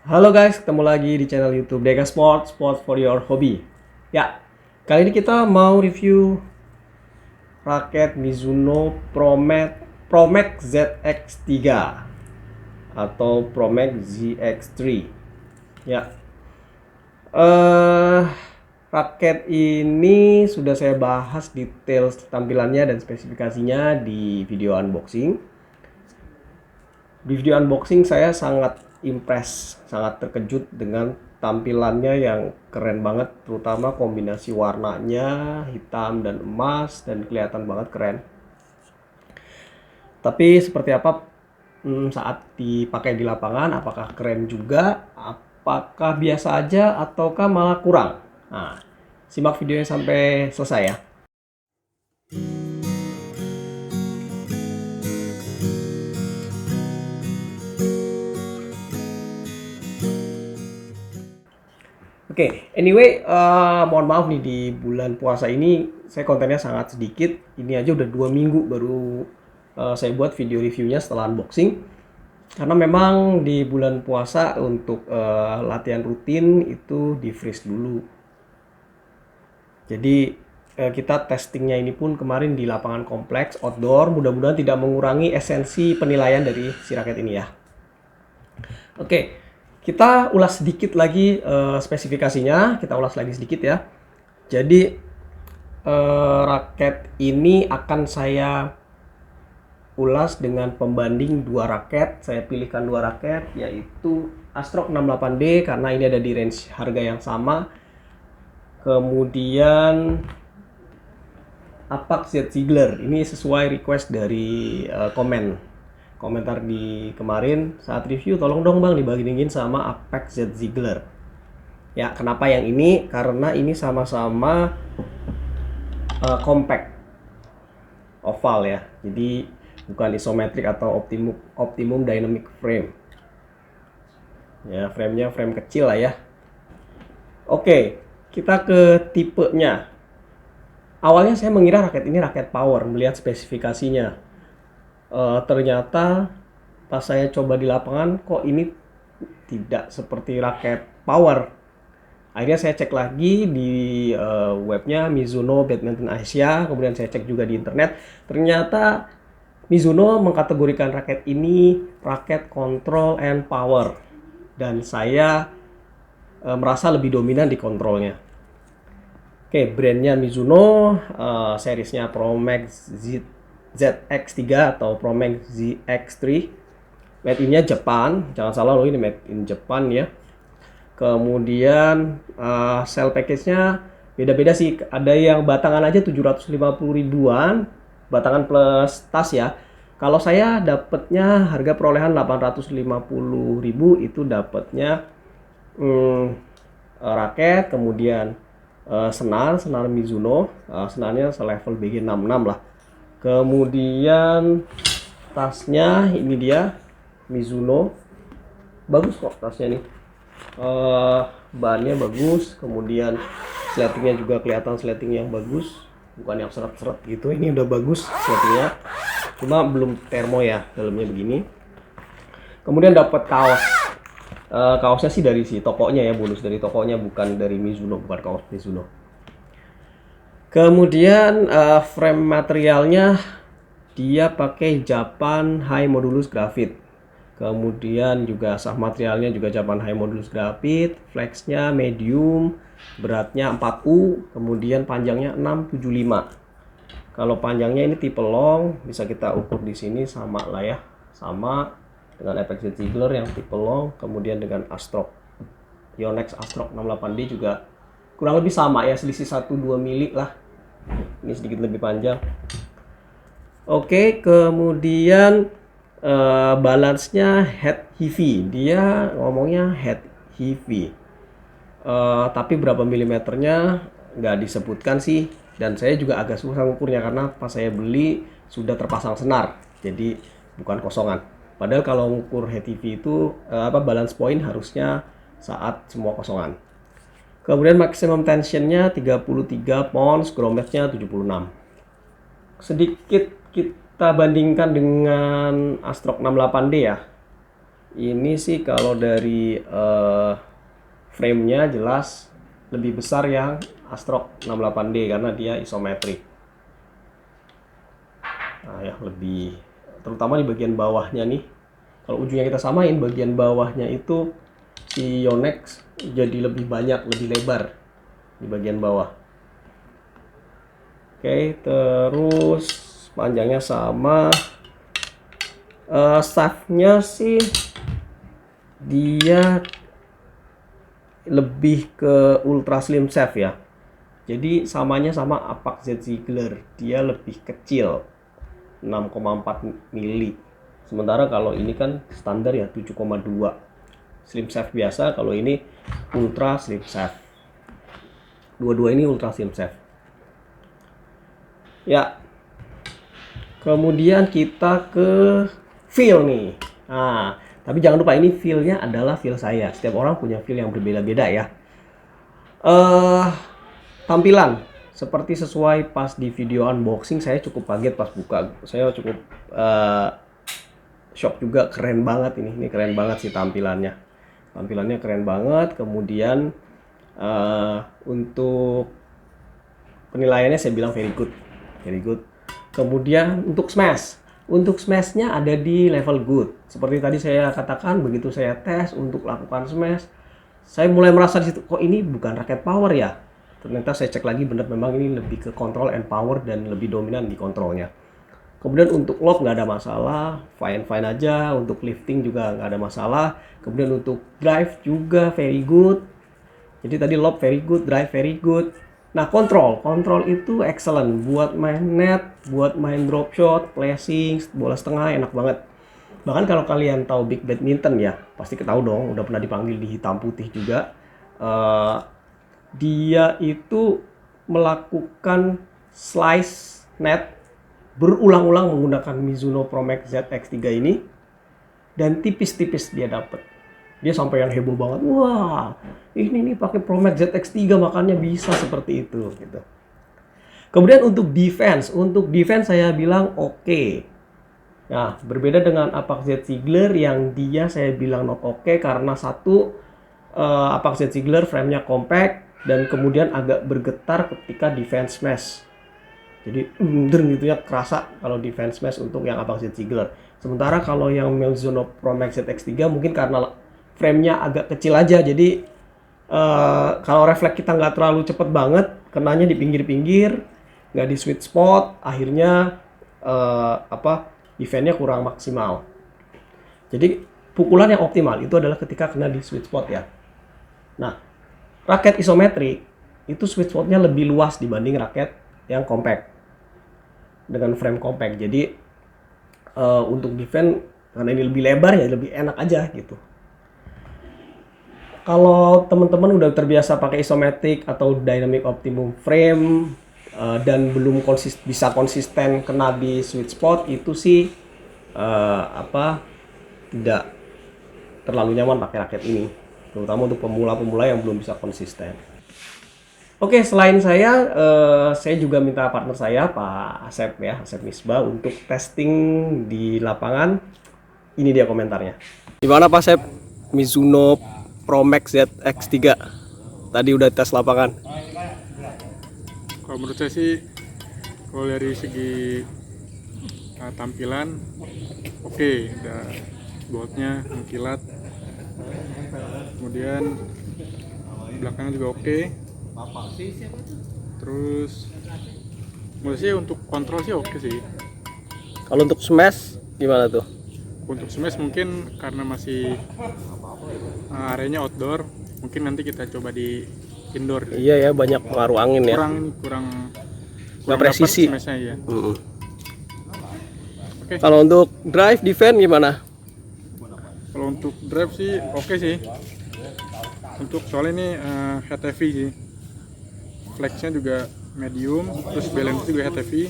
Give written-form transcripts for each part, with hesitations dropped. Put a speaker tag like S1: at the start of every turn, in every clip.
S1: Halo guys, ketemu lagi di channel YouTube Deka Sport, Sport for your hobby. Ya, kali ini kita mau review raket Mizuno Promax ZX3 atau Promax ZX3. Ya, eh raket ini sudah saya bahas detail tampilannya dan spesifikasinya di video unboxing. Di video unboxing saya sangat impress, sangat terkejut dengan tampilannya yang keren banget, terutama kombinasi warnanya hitam dan emas dan kelihatan banget keren. Tapi seperti apa saat dipakai di lapangan, apakah keren juga, apakah biasa aja ataukah malah kurang? Nah, simak videonya sampai selesai ya. Oke, anyway, mohon maaf nih di bulan puasa ini saya kontennya sangat sedikit. Ini aja udah 2 minggu baru saya buat video reviewnya setelah unboxing. Karena memang di bulan puasa untuk latihan rutin itu di freeze dulu. Jadi kita testingnya ini pun kemarin di lapangan kompleks outdoor. Mudah-mudahan tidak mengurangi esensi penilaian dari si raket ini ya. Oke, kita ulas sedikit lagi spesifikasinya. Kita ulas lagi sedikit ya. Jadi raket ini akan saya ulas dengan pembanding dua raket. Saya pilihkan dua raket yaitu Astrock 68D karena ini ada di range harga yang sama. Kemudian Apax Z Ziegler. Ini sesuai request dari komentar di kemarin saat review, tolong dong bang dibandingin sama Apex Z Ziegler. Ya, kenapa yang ini? Karena ini sama-sama compact oval ya. Jadi bukan isometric atau optimum dynamic frame. Ya, framenya frame kecil lah ya. Oke, kita ke tipenya. Awalnya saya mengira raket ini raket power, melihat spesifikasinya. Ternyata pas saya coba di lapangan kok ini tidak seperti raket power. Akhirnya saya cek lagi di webnya Mizuno Badminton Asia, kemudian saya cek juga di internet. Ternyata Mizuno mengkategorikan raket ini raket control and power, dan saya merasa lebih dominan di kontrolnya. Oke, brandnya Mizuno, seriesnya Promax ZX3 atau Promax ZX3. Made in-nya Jepang, jangan salah loh, ini made in Jepang ya. Kemudian sell package-nya beda-beda sih. Ada yang batangan aja 750 ribuan, batangan plus tas ya. Kalau saya dapatnya harga perolehan 850 ribu, itu dapatnya raket, kemudian senar Mizuno, senarnya selevel BG66 lah. Kemudian tasnya ini dia Mizuno, bagus kok tasnya nih. Bahannya bagus, kemudian sletingnya juga kelihatan sleting yang bagus, bukan yang seret-seret gitu. Ini udah bagus sletingnya, cuma belum termo ya, dalamnya begini. Kemudian dapat kaos. Kaosnya sih dari si tokonya ya, bonus dari tokonya, bukan dari Mizuno, bukan kaos Mizuno. Kemudian frame materialnya dia pakai Japan High Modulus Graphite. Kemudian juga sah materialnya juga Japan High Modulus Graphite. Flexnya medium, beratnya 4U, kemudian panjangnya 675. Kalau panjangnya ini tipe long, bisa kita ukur di sini sama lah ya, sama dengan Apex Z Ziegler yang tipe long, kemudian dengan Astrock Yonex Astrock 68D juga kurang lebih sama ya, selisih 1-2 mili lah. Ini sedikit lebih panjang. Oke, kemudian balance-nya head heavy. Dia ngomongnya head heavy. Tapi berapa milimeternya nggak disebutkan sih. Dan saya juga agak susah ngukurnya karena pas saya beli sudah terpasang senar. Jadi bukan kosongan. Padahal kalau ngukur head heavy itu balance point harusnya saat semua kosongan. Kemudian maximum tensionnya 33 pounds, grommetnya 76. Sedikit kita bandingkan dengan Astrock 68D ya. Ini sih kalau dari frame-nya jelas lebih besar yang Astrok 68D karena dia isometrik. Nah ya, lebih terutama di bagian bawahnya nih. Kalau ujungnya kita samain, bagian bawahnya itu si Yonex jadi lebih banyak, lebih lebar di bagian bawah. Oke, terus panjangnya sama. Shaft-nya sih dia lebih ke ultra slim shaft ya. Jadi samanya sama Apax Z Ziegler, dia lebih kecil 6,4 mili. Sementara kalau ini kan standar ya 7,2 slim shaft biasa, kalau ini ultra slim shaft. Dua-dua ini ultra slim shaft. Ya. Kemudian kita ke feel nih. Nah, tapi jangan lupa ini feel-nya adalah feel saya. Setiap orang punya feel yang berbeda-beda ya. Tampilan seperti sesuai pas di video unboxing, saya cukup kaget pas buka. Saya cukup shock juga, keren banget ini. Ini keren banget sih tampilannya. Tampilannya keren banget. Kemudian untuk penilaiannya saya bilang very good. Very good. Kemudian untuk smash-nya ada di level good. Seperti tadi saya katakan, begitu saya tes untuk lakukan smash, saya mulai merasa di situ, kok ini bukan raket power ya. Ternyata saya cek lagi, benar memang ini lebih ke control and power dan lebih dominan di kontrolnya. Kemudian untuk lob nggak ada masalah, fine aja. Untuk lifting juga nggak ada masalah. Kemudian untuk drive juga very good. Jadi tadi lob very good, drive very good. Nah, kontrol itu excellent buat main net, buat main drop shot, flashing, bola setengah enak banget. Bahkan kalau kalian tahu big badminton ya, pasti tahu dong, udah pernah dipanggil di hitam putih juga. Dia itu melakukan slice net berulang-ulang menggunakan Mizuno Pro Max ZX3 ini, dan tipis-tipis dia dapat. Dia sampai yang heboh banget. Wah, ini nih pakai Pro Max ZX3 makanya bisa seperti itu gitu. Kemudian untuk defense saya bilang oke. Nah, berbeda dengan Apax Z Ziegler yang dia saya bilang not oke karena satu, Apax Z Ziegler frame-nya compact dan kemudian agak bergetar ketika defense smash. Jadi gitu ya, kerasa kalau defense smash untuk yang Apax Z Ziegler. Sementara kalau yang Mizuno Pro Max ZX3 mungkin karena frame-nya agak kecil aja, jadi kalau refleks kita nggak terlalu cepet banget, kenanya di pinggir-pinggir, nggak di sweet spot, akhirnya defense-nya kurang maksimal. Jadi pukulan yang optimal itu adalah ketika kena di sweet spot ya. Nah, raket isometrik itu sweet spot-nya lebih luas dibanding raket yang compact dengan frame compact. Jadi untuk defense karena ini lebih lebar ya lebih enak aja gitu. Kalau teman-teman udah terbiasa pakai isometric atau dynamic optimum frame dan belum bisa konsisten kena di sweet spot, itu sih tidak terlalu nyaman pakai raket ini, terutama untuk pemula-pemula yang belum bisa konsisten. Oke, selain saya juga minta partner saya Pak Asep ya, Asep Misbah, untuk testing di lapangan. Ini dia komentarnya. Gimana Pak Asep Mizuno Pro Max ZX3? Tadi udah tes lapangan.
S2: Kalau menurut saya sih, kalau dari segi tampilan oke, udah boltnya mengkilat, kemudian belakangnya juga oke. Terus menurut saya untuk kontrol sih oke sih.
S1: Kalau untuk smash gimana tuh?
S2: Untuk smash mungkin karena masih areanya outdoor, mungkin nanti kita coba di indoor.
S1: Iya ya, banyak pengaruh angin ya.
S2: Kurang
S1: presisi.
S2: Ya.
S1: Okay. Kalau untuk drive defense gimana?
S2: Kalau untuk drive sih oke sih. Untuk soalnya ini head heavy sih. Flexnya juga medium, terus balance juga head heavy.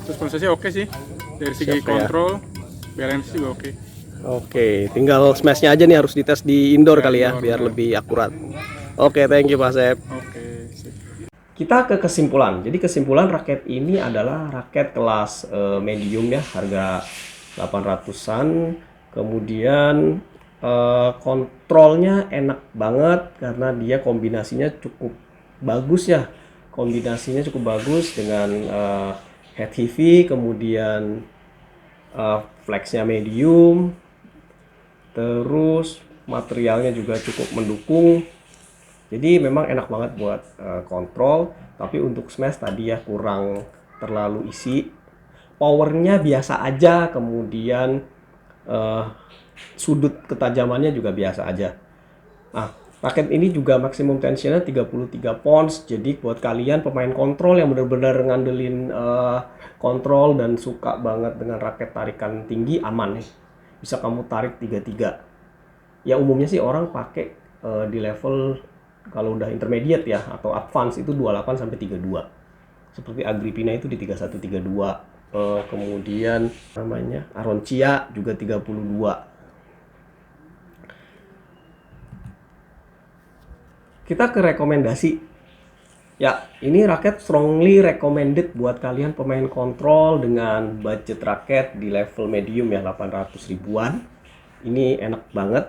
S2: Terus prosesnya oke sih. Dari segi kontrol, balance juga oke.
S1: Oke, tinggal smashnya aja nih harus dites di indoor kali ya, biar lebih akurat. Oke, thank you Pak Sep.
S2: Oke, sip.
S1: Kita ke kesimpulan. Jadi kesimpulan raket ini adalah raket kelas medium ya, harga 800-an. Kemudian kontrolnya enak banget karena dia kombinasinya cukup bagus ya. Kombinasinya cukup bagus dengan head heavy, kemudian flexnya medium, terus materialnya juga cukup mendukung. Jadi memang enak banget buat kontrol, tapi untuk smash tadi ya kurang terlalu isi. Powernya biasa aja, kemudian sudut ketajamannya juga biasa aja. Nah, raket ini juga maksimum tensionnya 33 pounds. Jadi buat kalian pemain kontrol yang benar-benar ngandelin kontrol dan suka banget dengan raket tarikan tinggi, aman nih. Bisa kamu tarik 33. Ya umumnya sih orang pakai di level kalau udah intermediate ya atau advance itu 28 sampai 32. Seperti Agrippina itu di 31 32. Kemudian namanya Aroncia juga 32. Kita ke rekomendasi. Ya, ini raket strongly recommended buat kalian pemain kontrol dengan budget raket di level medium ya 800 ribuan. Ini enak banget.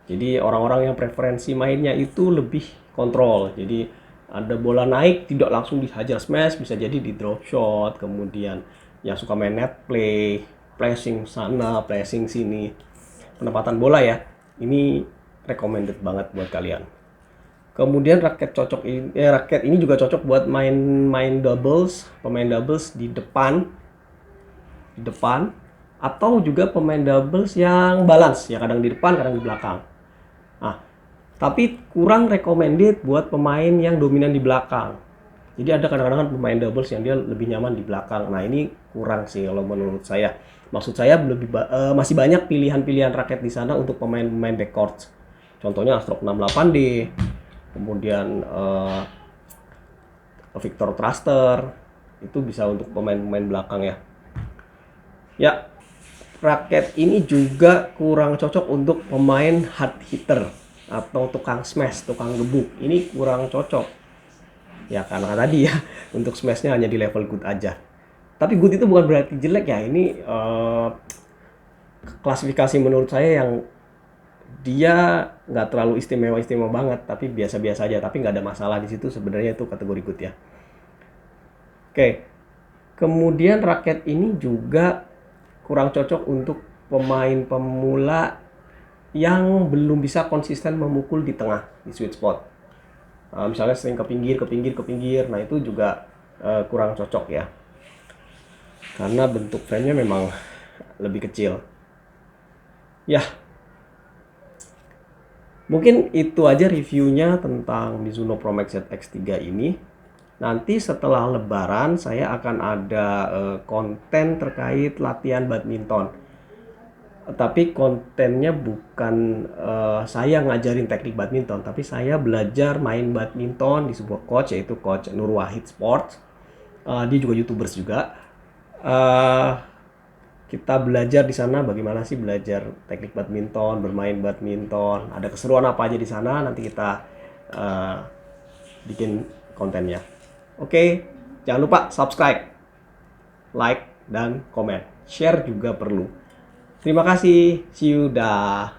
S1: Jadi orang-orang yang preferensi mainnya itu lebih kontrol. Jadi ada bola naik tidak langsung dihajar smash, bisa jadi di drop shot. Kemudian yang suka main net play, flashing sana, flashing sini. Penempatan bola ya. Ini recommended banget buat kalian. Kemudian raket ini juga cocok buat main doubles, pemain doubles di depan atau juga pemain doubles yang balance ya, kadang di depan, kadang di belakang. Nah, tapi kurang recommended buat pemain yang dominan di belakang. Jadi ada kadang-kadang pemain doubles yang dia lebih nyaman di belakang. Nah, ini kurang sih kalau menurut saya. Maksud saya masih banyak pilihan-pilihan raket di sana untuk pemain-pemain backcourt. Contohnya Astrok 68D, kemudian Victor Thruster, itu bisa untuk pemain-pemain belakang ya. Ya, raket ini juga kurang cocok untuk pemain hard hitter atau tukang smash, tukang gebuk. Ini kurang cocok. Ya karena tadi ya, untuk smashnya hanya di level good aja. Tapi good itu bukan berarti jelek ya. Ini klasifikasi menurut saya yang dia nggak terlalu istimewa banget, tapi biasa-biasa aja, tapi nggak ada masalah di situ, sebenarnya itu kategori good ya. Oke, kemudian raket ini juga kurang cocok untuk pemain pemula yang belum bisa konsisten memukul di tengah, di sweet spot. Misalnya sering ke pinggir, nah itu juga kurang cocok ya, karena bentuk frame-nya memang lebih kecil. Ya, mungkin itu aja reviewnya tentang Mizuno Pro Max ZX3 ini. Nanti setelah lebaran saya akan ada konten terkait latihan badminton. Tapi kontennya bukan saya ngajarin teknik badminton, tapi saya belajar main badminton di sebuah coach, yaitu coach Nur Wahid Sports. Dia juga YouTubers juga. Kita belajar di sana bagaimana sih belajar teknik badminton, bermain badminton, ada keseruan apa aja di sana, nanti kita bikin kontennya. Oke, jangan lupa subscribe, like, dan komen. Share juga perlu. Terima kasih, see you, dah.